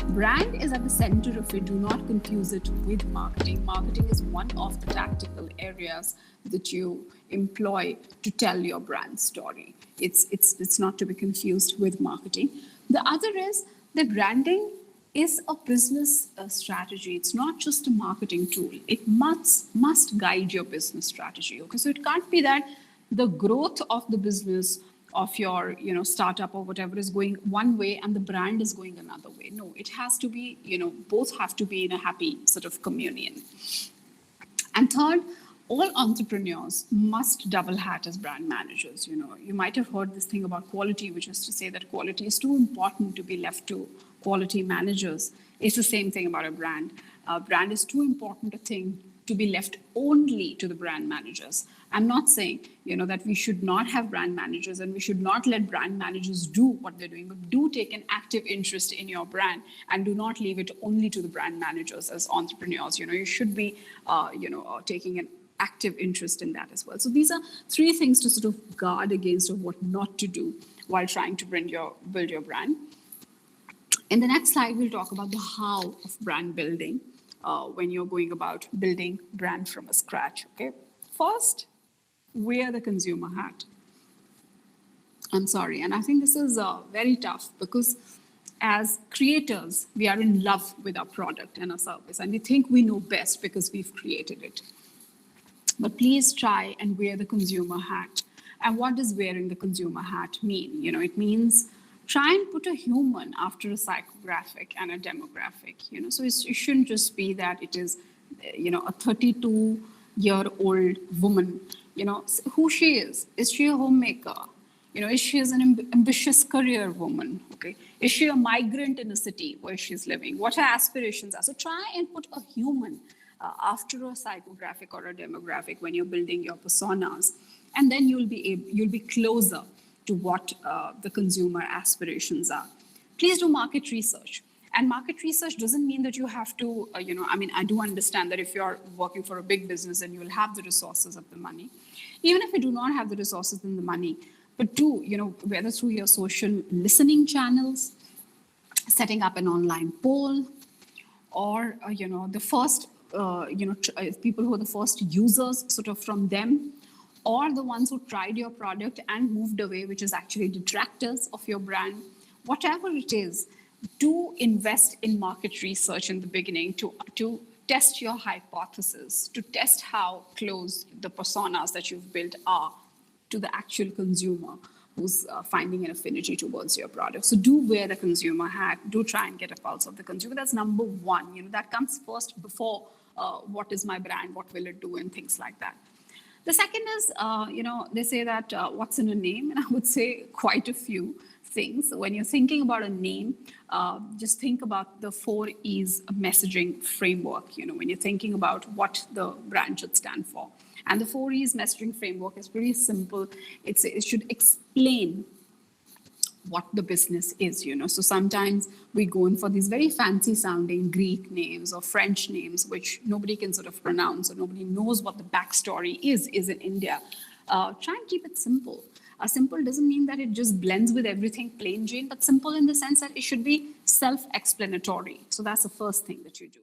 Brand is at the center of it. Do not confuse it with marketing. Marketing is one of the tactical areas that you employ to tell your brand story. It's not to be confused with marketing. The other is that branding is a business strategy. It's not just a marketing tool. It must guide your business strategy. Okay, so it can't be that the growth of the business of your startup or whatever is going one way and the brand is going another way. No, it has to be, both have to be in a happy sort of communion. And third, all entrepreneurs must double hat as brand managers. You might have heard this thing about quality, which is to say that quality is too important to be left to quality managers. It's the same thing about a brand. Brand is too important a thing to be left only to the brand managers. I'm not saying, that we should not have brand managers and we should not let brand managers do what they're doing, but do take an active interest in your brand and do not leave it only to the brand managers as entrepreneurs. You should be, taking an active interest in that as well. So these are three things to sort of guard against of what not to do while trying to build your brand. In the next slide, we'll talk about the how of brand building when you're going about building brand from scratch. Okay, first, wear the consumer hat. I'm sorry, and I think this is very tough because as creators, we are in love with our product and our service, and we think we know best because we've created it. But please try and wear the consumer hat. And what does wearing the consumer hat mean? It means try and put a human after a psychographic and a demographic. So it shouldn't just be that it is, a 32-year-old woman. Who she is. Is she a homemaker? Is she an ambitious career woman? Okay. Is she a migrant in a city where she's living? What her aspirations are? So try and put a human after a psychographic or a demographic when you're building your personas, and then you'll be closer to what the consumer aspirations are. Please do market research. And market research doesn't mean that you have to, I do understand that if you're working for a big business, then you will have the resources of the money. Even if you do not have the resources and the money, but do, whether through your social listening channels, setting up an online poll, or, the first, people who are the first users, sort of from them, or the ones who tried your product and moved away, which is actually detractors of your brand. Whatever it is, do invest in market research in the beginning to test your hypothesis, to test how close the personas that you've built are to the actual consumer who's finding an affinity towards your product. So do wear the consumer hat. Do try and get a pulse of the consumer. That's number one. That comes first before what is my brand, what will it do, and things like that. The second is, they say that what's in a name, and I would say quite a few things. When you're thinking about a name, just think about the 4 E's messaging framework, when you're thinking about what the brand should stand for. And the 4 E's messaging framework is pretty simple. It should explain what the business is, So sometimes we go in for these very fancy sounding Greek names or French names, which nobody can sort of pronounce or nobody knows what the backstory is in India. Try and keep it simple. Simple doesn't mean that it just blends with everything plain Jane, but simple in the sense that it should be self-explanatory. So that's the first thing that you do.